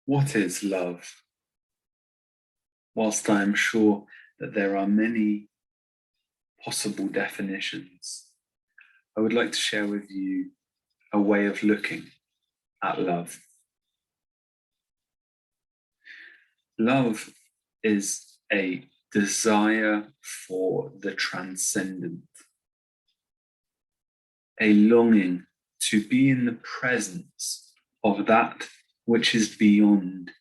What is love? Whilst I am sure that there are many possible definitions, I would like to share with you a way of looking at love. Love is a desire for the transcendent, a longing to be in the presence of that which is beyond,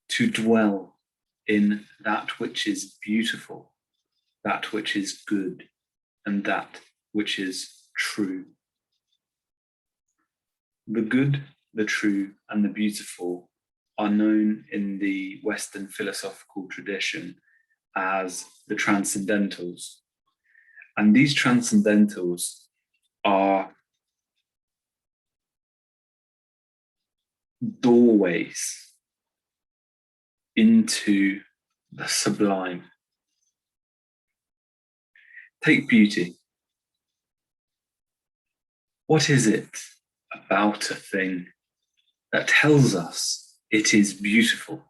to dwell in that which is beautiful, that which is good, and that which is true. The good, the true, and the beautiful are known in the Western philosophical tradition as the Transcendentals. And these Transcendentals are doorways into the sublime. Take beauty. What is it about a thing that tells us it is beautiful?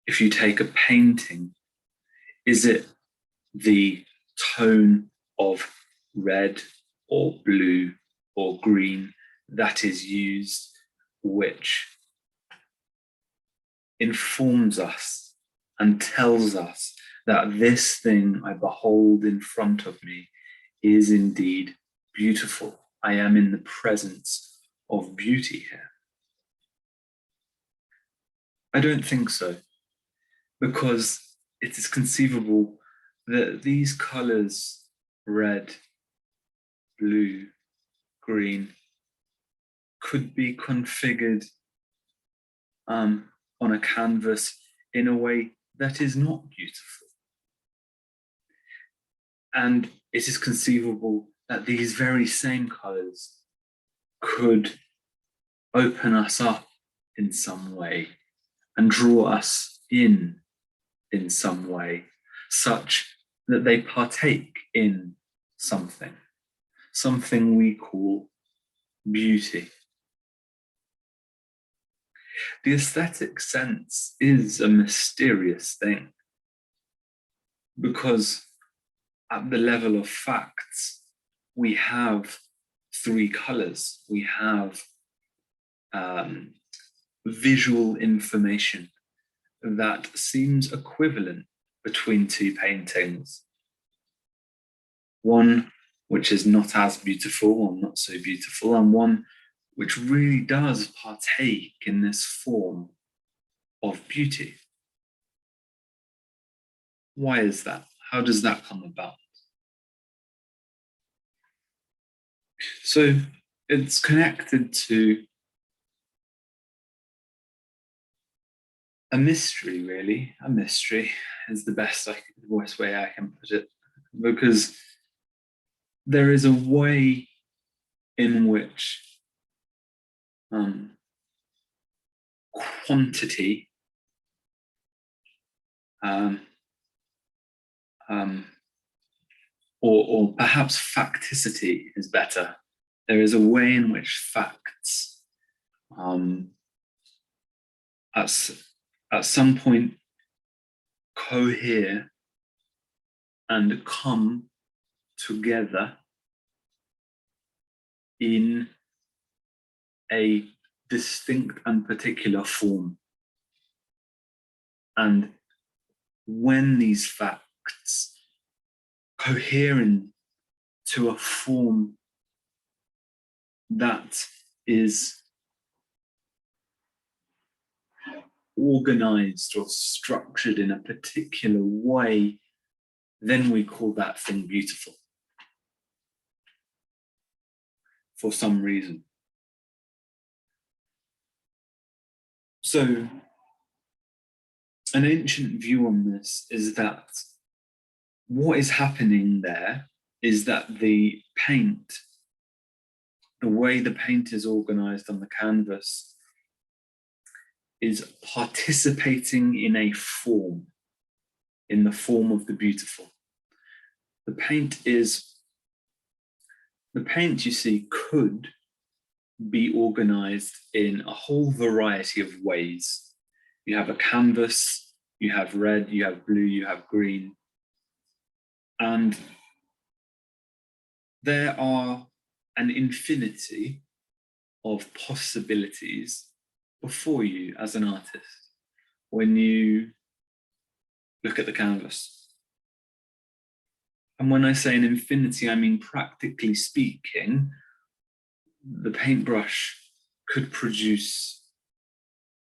If you take a painting, is it the tone of red or blue or green that is used, which informs us and tells us that this thing I behold in front of me is indeed beautiful? I am in the presence of beauty here. I don't think so, because it is conceivable that these colors, red, blue, green, could be configured on a canvas in a way that is not beautiful. And it is conceivable that these very same colors could open us up in some way and draw us in some way, such that they partake in something we call beauty. The aesthetic sense is a mysterious thing, because at the level of facts, we have three colors. We have visual information that seems equivalent between two paintings. One which is not as beautiful or not so beautiful, and one which really does partake in this form of beauty. Why is that? How does that come about? So it's connected to a mystery, really. A mystery is the best way I can put it, because there is a way in which quantity or perhaps facticity is better. There is a way in which facts at some point cohere and come together in a distinct and particular form. And when these facts cohere into a form that is organized or structured in a particular way, then we call that thing beautiful for some reason. So an ancient view on this is that what is happening there is that the paint, the way the paint is organized on the canvas, is participating in a form, in the form of the beautiful. The paint, you see, could be organized in a whole variety of ways. You have a canvas, you have red, you have blue, you have green. And there are an infinity of possibilities before you as an artist when you look at the canvas. And when I say an infinity, I mean, practically speaking, the paintbrush could produce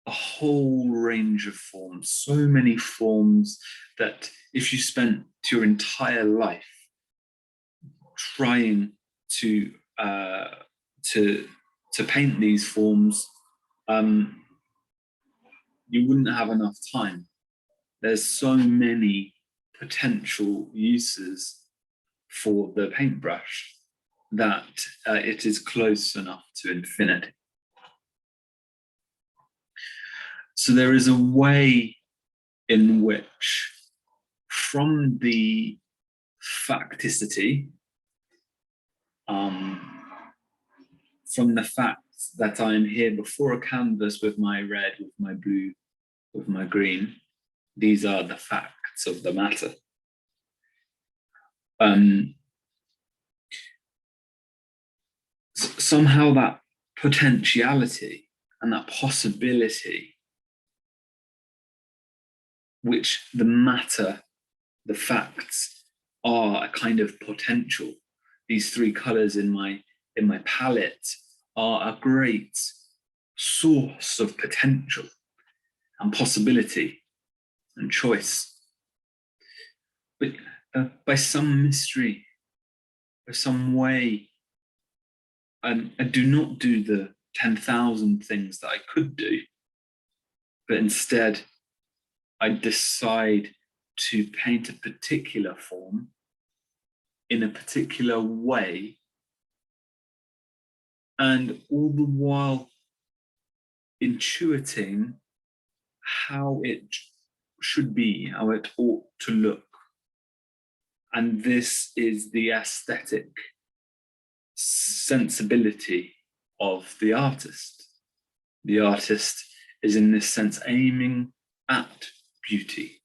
a whole range of forms, so many forms that if you spent your entire life trying to paint these forms, you wouldn't have enough time. There's so many potential uses for the paintbrush that it is close enough to infinity. So there is a way in which, from the facticity, from the fact that I'm here before a canvas with my red, with my blue, with my green, these are the facts of the matter. Somehow that potentiality and that possibility, which the matter, the facts, are a kind of potential. These three colors in my palette are a great source of potential and possibility and choice. But by some mystery, by some way, I do not do the 10,000 things that I could do, but instead I decide to paint a particular form in a particular way, and all the while intuiting how it should be, how it ought to look. And this is the aesthetic sensibility of the artist. The artist is, in this sense, aiming at beauty.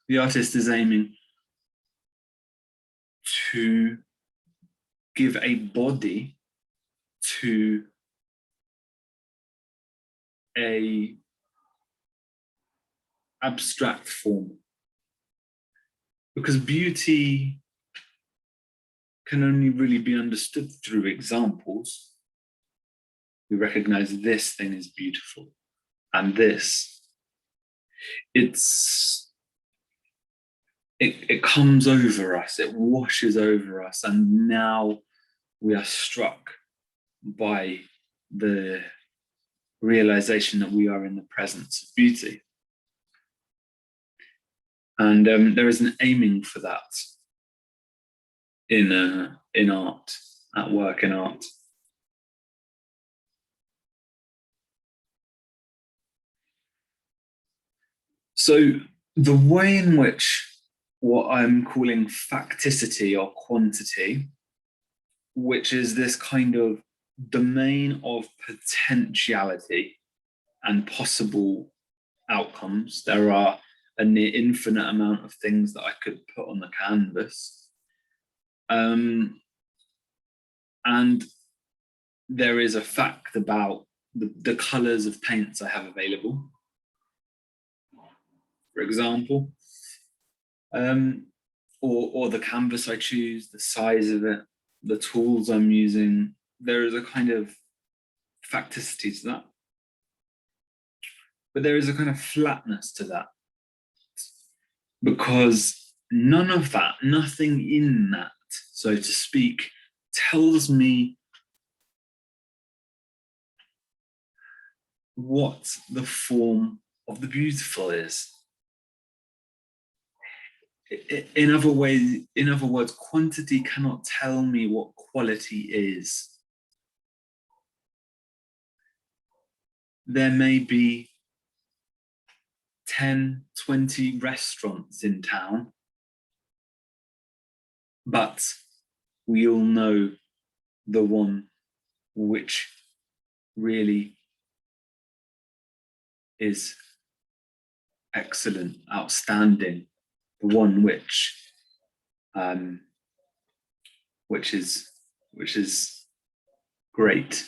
The artist is aiming to give a body to a abstract form, because beauty can only really be understood through examples. We recognize this thing is beautiful, and this, it comes over us, it washes over us, and now we are struck by the realization that we are in the presence of beauty. And there is an aiming for that in art, at work in art. So the way in which what I'm calling facticity or quantity, which is this kind of domain of potentiality and possible outcomes, there are a near infinite amount of things that I could put on the canvas. And there is a fact about the colors of paints I have available, for example, or the canvas I choose, the size of it, the tools I'm using. There is a kind of facticity to that. But there is a kind of flatness to that, because none of that, nothing in that, so to speak, tells me what the form of the beautiful is. In other words, quantity cannot tell me what quality is. There may be 10, 20 restaurants in town, but we all know the one which really is excellent, outstanding, the one which is great.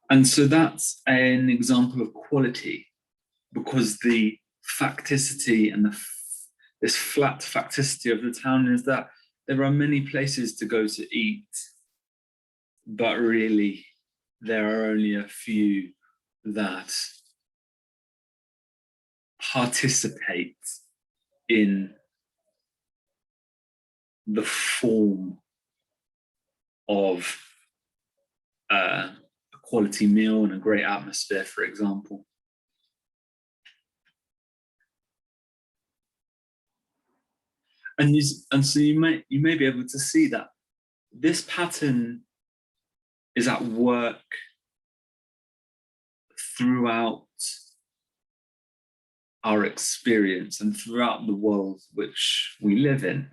And so that's an example of quality, because the facticity and this flat facticity of the town is that there are many places to go to eat, but really there are only a few that participate in the form of a quality meal and a great atmosphere, for example. And so you may be able to see that this pattern is at work throughout our experience and throughout the world which we live in.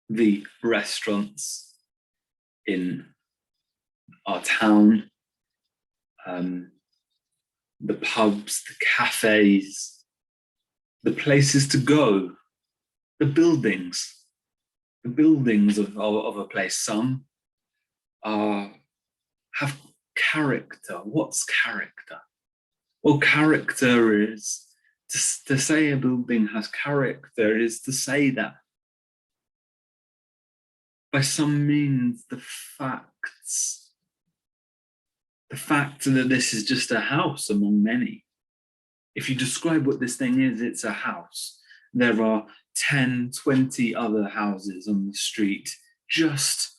The restaurants in our town, the pubs, the cafes, the places to go, the buildings of a place. Some have character. What's character? Well, character is, to say a building has character is to say that by some means the fact that this is just a house among many. If you describe what this thing is, it's a house. There are 10, 20 other houses on the street just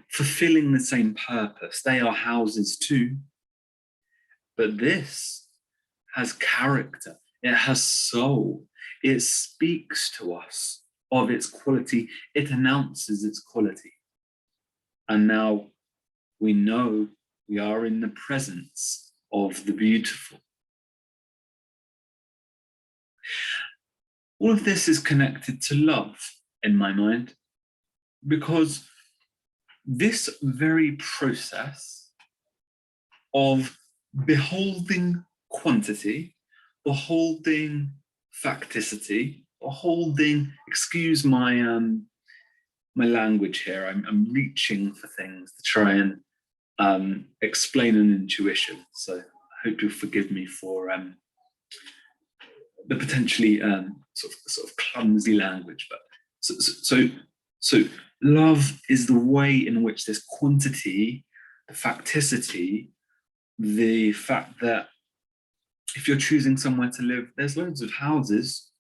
fulfilling the same purpose. They are houses too. But this has character. It has soul. It speaks to us of its quality. It announces its quality. And now we know we are in the presence of the beautiful. All of this is connected to love in my mind, because this very process of beholding quantity, beholding facticity, beholding, excuse my my language here, I'm reaching for things to try and explain an intuition, so I hope you'll forgive me for the potentially sort of clumsy language. But so love is the way in which this quantity, the facticity, the fact that if you're choosing somewhere to live, there's loads of houses,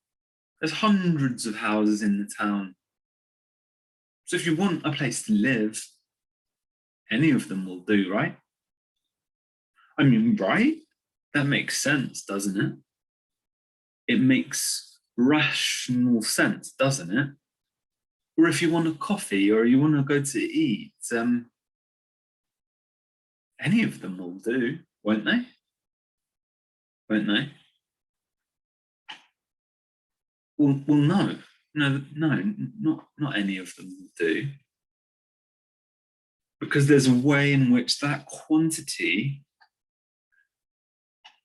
there's hundreds of houses in the town. So if you want a place to live, any of them will do, right? I mean, right? That makes sense, doesn't it? It makes rational sense, doesn't it? Or if you want a coffee or you want to go to eat, any of them will do, won't they? Won't they? Well, no, not any of them will do. Because there's a way in which that quantity,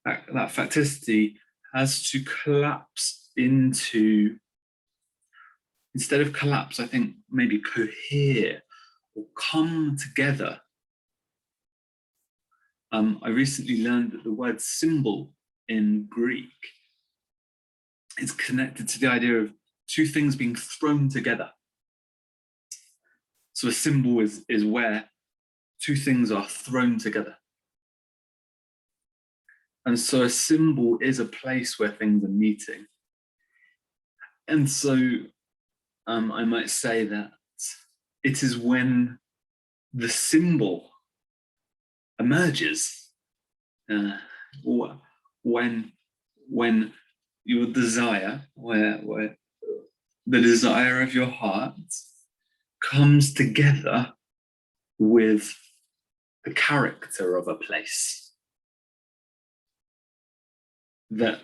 that facticity, has to collapse into, instead of collapse, I think maybe cohere or come together. I recently learned that the word symbol in Greek is connected to the idea of two things being thrown together. So a symbol is where two things are thrown together. And so a symbol is a place where things are meeting. And so I might say that it is when the symbol emerges, when your desire, where the desire of your heart comes together with the character of a place, that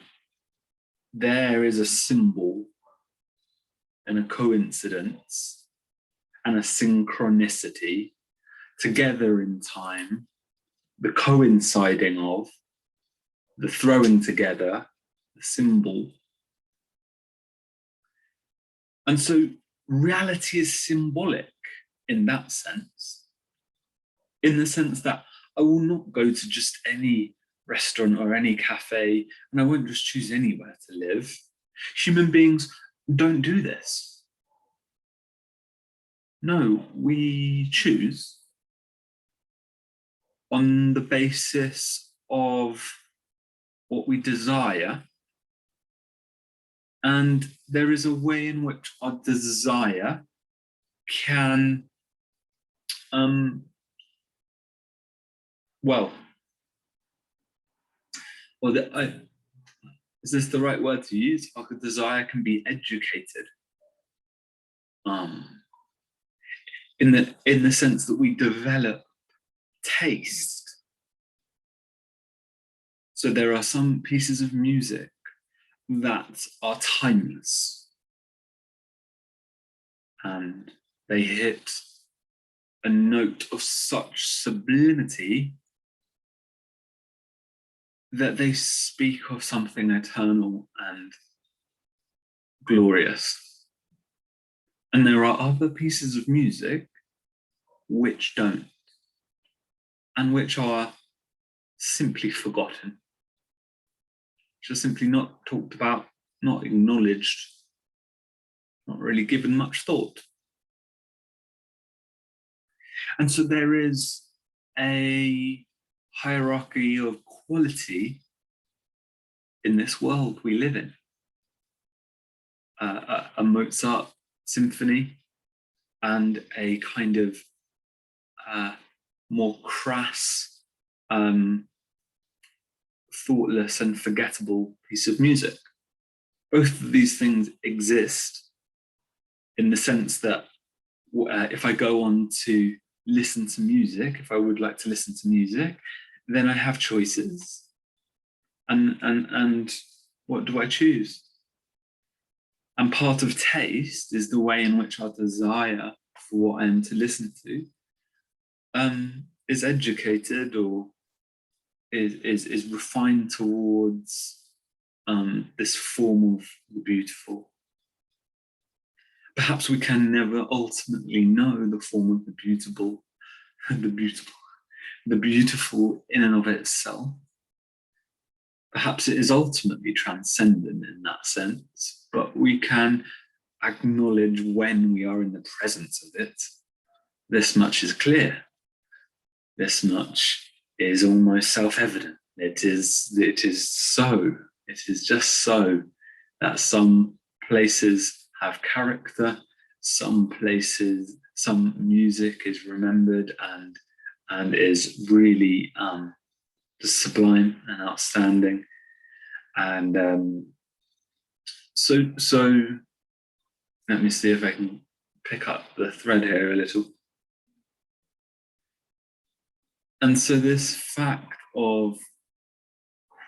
there is a symbol and a coincidence and a synchronicity together in time, the coinciding of, the throwing together, the symbol. And so reality is symbolic in that sense, in the sense that I will not go to just any restaurant or any cafe, and I won't just choose anywhere to live. Human beings don't do this. No, we choose on the basis of what we desire, and there is a way in which our desire can, is this the right word to use? Our desire can be educated, in the sense that we develop taste. So there are some pieces of music that are timeless, and they hit a note of such sublimity that they speak of something eternal and glorious. And there are other pieces of music which don't, and which are simply forgotten, which are simply not talked about, not acknowledged, not really given much thought. And so there is a hierarchy of quality in this world we live in. A Mozart symphony and a kind of more crass, thoughtless and forgettable piece of music. Both of these things exist in the sense that if I go on to listen to music, if I would like to listen to music, then I have choices. And what do I choose? And part of taste is the way in which our desire for what I am to listen to is educated or is refined towards this form of the beautiful. Perhaps we can never ultimately know the form of the beautiful in and of itself. Perhaps it is ultimately transcendent in that sense, but we can acknowledge when we are in the presence of it. This much is clear. This much is almost self-evident. It is so. It is just so that some places have character, some places, some music is remembered and is really sublime and outstanding. And so let me see if I can pick up the thread here a little. And so this fact of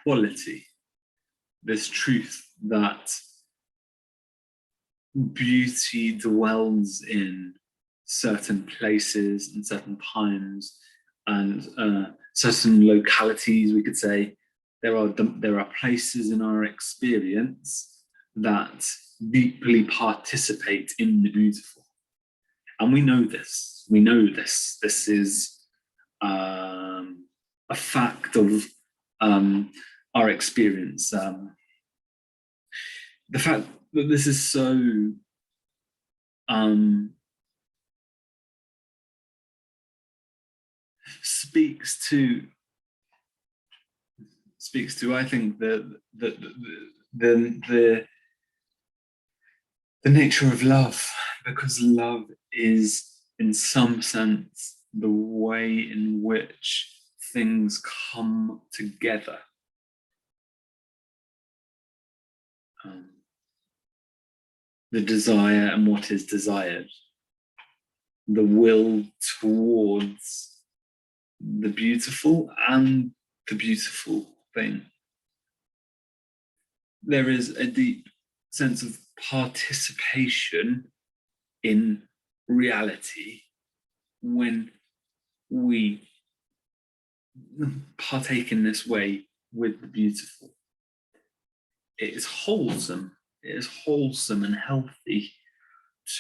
quality, this truth that beauty dwells in certain places and certain times and certain localities, we could say, there are places in our experience that deeply participate in the beautiful. And we know this. We know this. This is a fact of our experience. The fact that this is so speaks to I think the nature of love, because love is in some sense the way in which things come together. The desire and what is desired, the will towards the beautiful and the beautiful thing. There is a deep sense of participation in reality when we partake in this way with the beautiful. It is wholesome. It is wholesome and healthy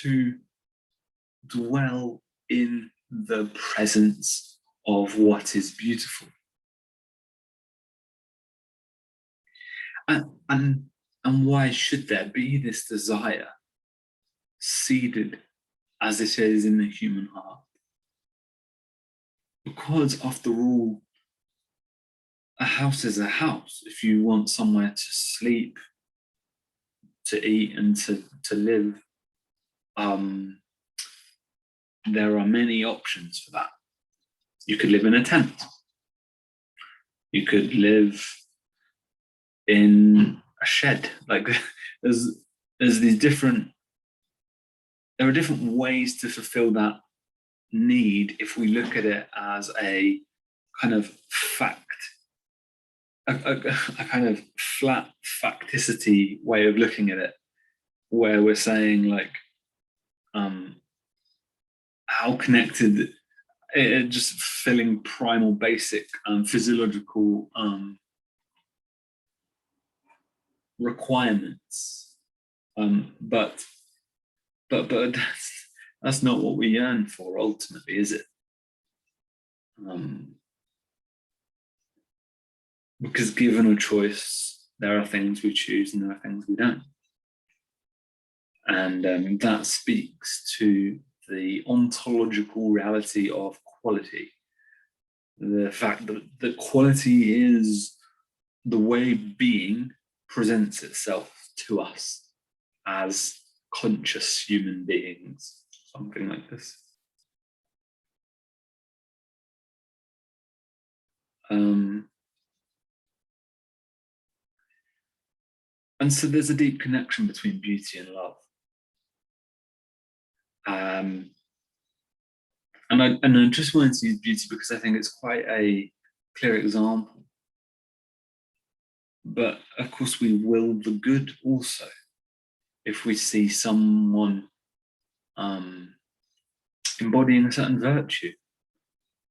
to dwell in the presence of what is beautiful. And why should there be this desire seeded as it is in the human heart? Because after all, a house is a house. If you want somewhere to sleep, to eat, and to live, there are many options for that. You could live in a tent. You could live in a shed. Like there's these different, there are different ways to fulfill that need if we look at it as a kind of fact, a kind of flat facticity way of looking at it, where we're saying like, how connected, just filling primal basic physiological requirements, but that's not what we yearn for ultimately, is it? Because given a choice, there are things we choose and there are things we don't, and that speaks to the ontological reality of quality. The fact that quality is the way being presents itself to us as conscious human beings, something like this. And so there's a deep connection between beauty and love. And I just wanted to use beauty because I think it's quite a clear example. But of course, we will the good also. If we see someone embodying a certain virtue,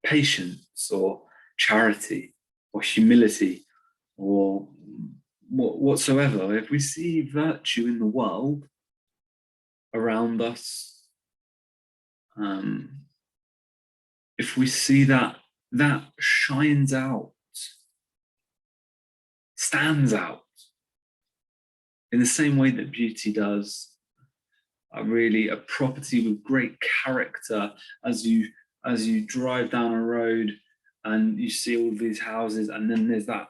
patience or charity or humility or whatsoever, if we see virtue in the world around us, if we see that shines out, stands out in the same way that beauty does, really a property with great character. As you drive down a road and you see all these houses, and then there's that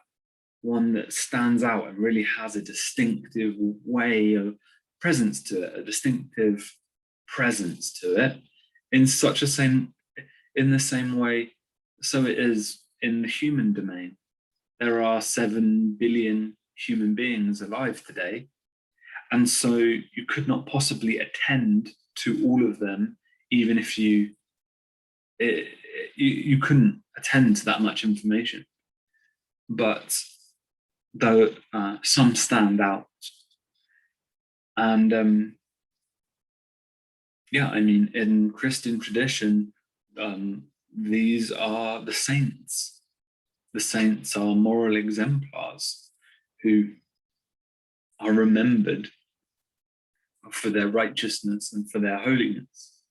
one that stands out and really has a distinctive way of presence to it, a distinctive presence to it, in the same way. So it is in the human domain. There are 7 billion human beings alive today, and so you could not possibly attend to all of them, even if you couldn't attend to that much information. But though some stand out, and I mean, in Christian tradition, these are the saints. The saints are moral exemplars who are remembered for their righteousness and for their holiness.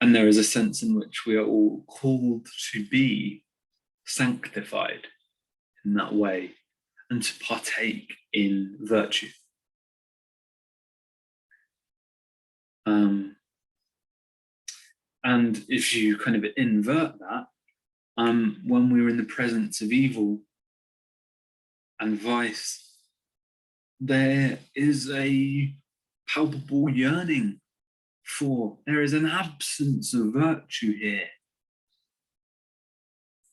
And there is a sense in which we are all called to be sanctified in that way and to partake in virtue. And if you kind of invert that, when we're in the presence of evil and vice, there is a palpable yearning there is an absence of virtue here.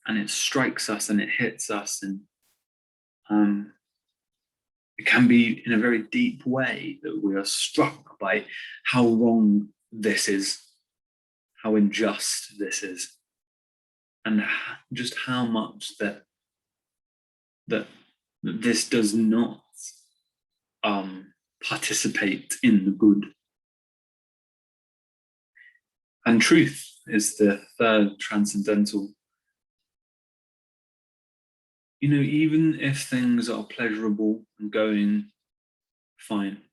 And it strikes us and it hits us, and it can be in a very deep way that we are struck by how wrong this is, how unjust this is, and just how much that this does not participate in the good. And truth is the third transcendental. You know, even if things are pleasurable and going fine,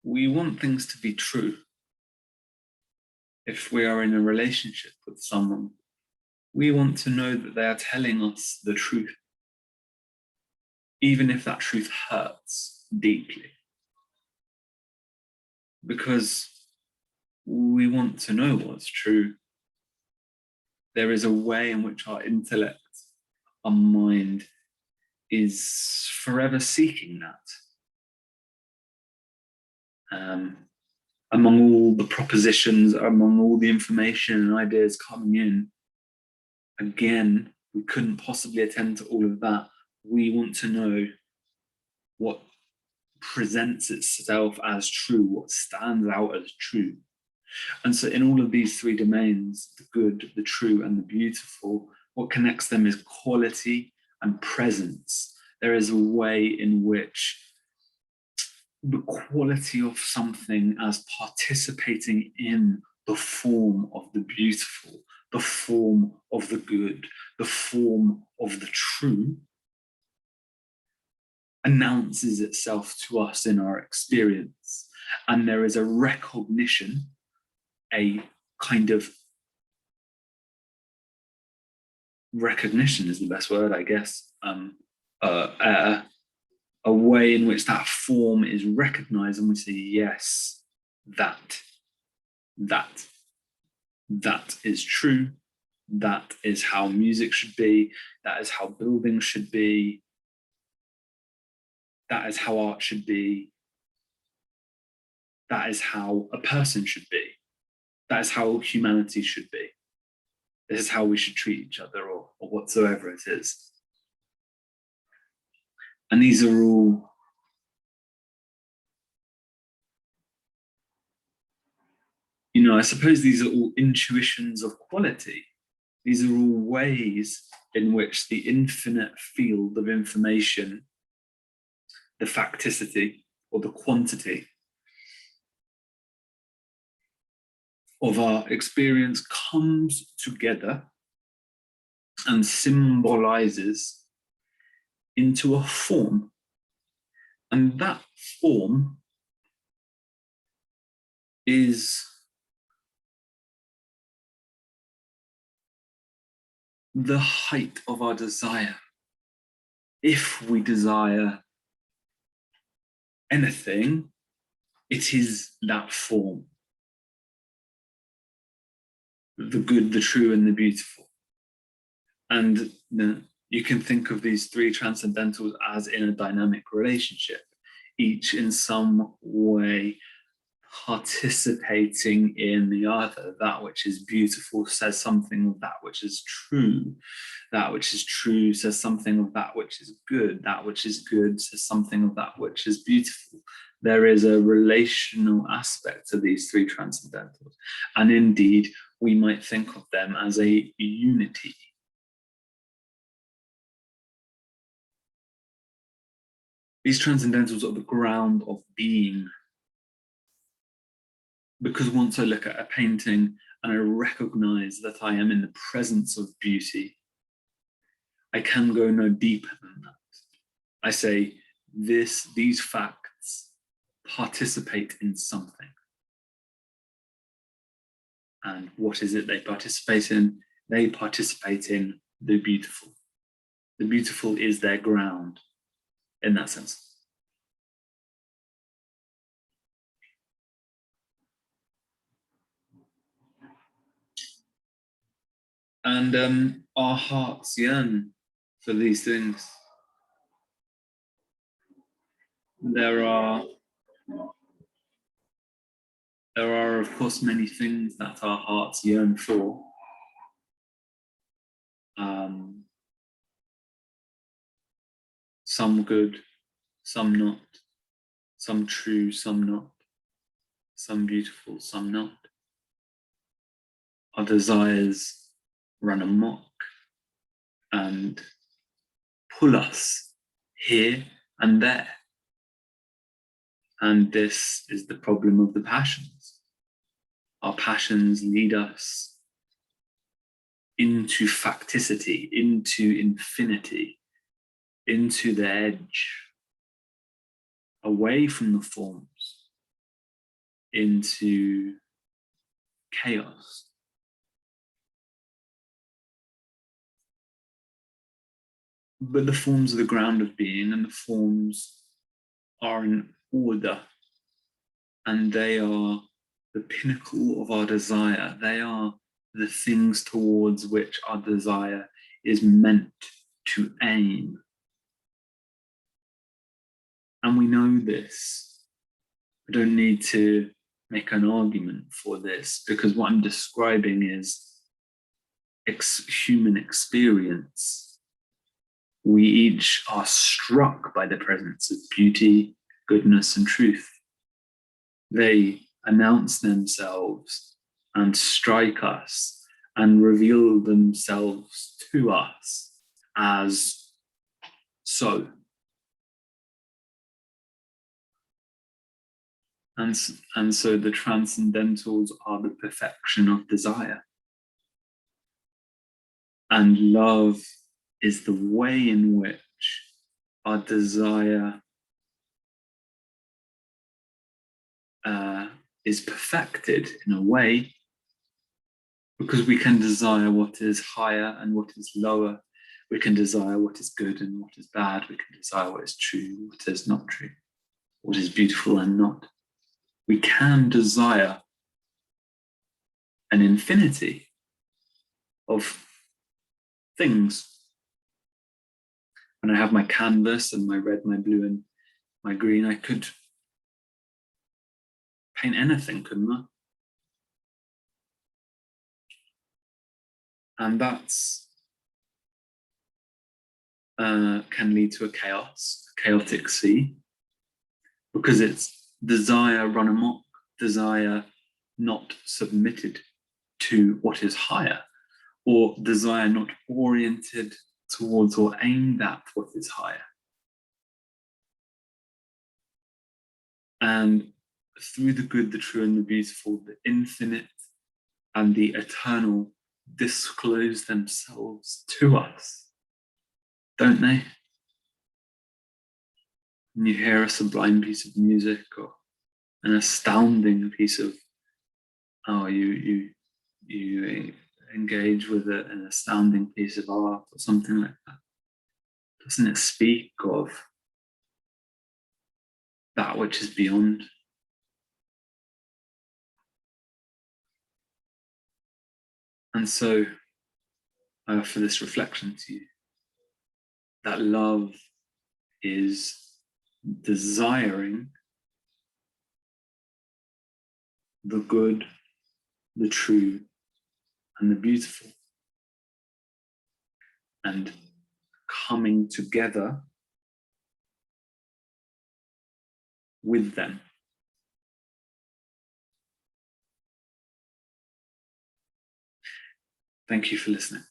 we want things to be true. If we are in a relationship with someone, we want to know that they are telling us the truth, even if that truth hurts deeply. Because we want to know what's true. There is a way in which our intellect, our mind, is forever seeking that. Among all the propositions, among all the information and ideas coming in, again, we couldn't possibly attend to all of that. We want to know what presents itself as true, what stands out as true. And so in all of these three domains, the good, the true, and the beautiful, what connects them is quality and presence. There is a way in which the quality of something as participating in the form of the beautiful, the form of the good, the form of the true, announces itself to us in our experience. And there is a recognition, a kind of recognition is the best word, I guess, a way in which that form is recognized, and we say, yes, that is true. That is how music should be. That is how buildings should be. That is how art should be. That is how a person should be. That is how humanity should be. This is how we should treat each other, or whatsoever it is. And these are all I suppose these are all intuitions of quality. These are all ways in which the infinite field of information, the facticity or the quantity of our experience, comes together and symbolizes into a form. And that form is the height of our desire. If we desire anything, it is that form. The good, the true, and the beautiful. And you can think of these three transcendentals as in a dynamic relationship, each in some way participating in the other. That which is beautiful says something of that which is true. That which is true says something of that which is good. That which is good says something of that which is beautiful. There is a relational aspect to these three transcendentals. And indeed, we might think of them as a unity. These transcendentals are the ground of being. Because once I look at a painting and I recognize that I am in the presence of beauty, I can go no deeper than that. I say, these facts participate in something. And what is it they participate in? They participate in the beautiful. The beautiful is their ground in that sense. And our hearts yearn for these things. There are, of course, many things that our hearts yearn for. Some good, some not. Some true, some not. Some beautiful, some not. Our desires run amok and pull us here and there. And this is the problem of the passions. Our passions lead us into facticity, into infinity, into the edge, away from the forms, into chaos. But the forms are the ground of being, and the forms are in order, and they are the pinnacle of our desire. They are the things towards which our desire is meant to aim. And we know this. I don't need to make an argument for this, because what I'm describing is human experience. We each are struck by the presence of beauty, goodness, and truth. They announce themselves and strike us and reveal themselves to us as so. And so the transcendentals are the perfection of desire. And love is the way in which our desire is perfected in a way, because we can desire what is higher and what is lower. We can desire what is good and what is bad. We can desire what is true, what is not true, what is beautiful and not. We can desire an infinity of things. When I have my canvas and my red, my blue, and my green, I could paint anything, couldn't I? And that's can lead to a chaotic sea, because it's desire run amok, desire not submitted to what is higher, or desire not oriented towards or aimed at what is higher. And through the good, the true, and the beautiful, the infinite and the eternal disclose themselves to us, don't they? When you hear a sublime piece of music or an astounding piece of, you engage with an astounding piece of art or something like that, doesn't it speak of that which is beyond? And so I offer this reflection to you, that love is desiring the good, the true, and the beautiful, and coming together with them. Thank you for listening.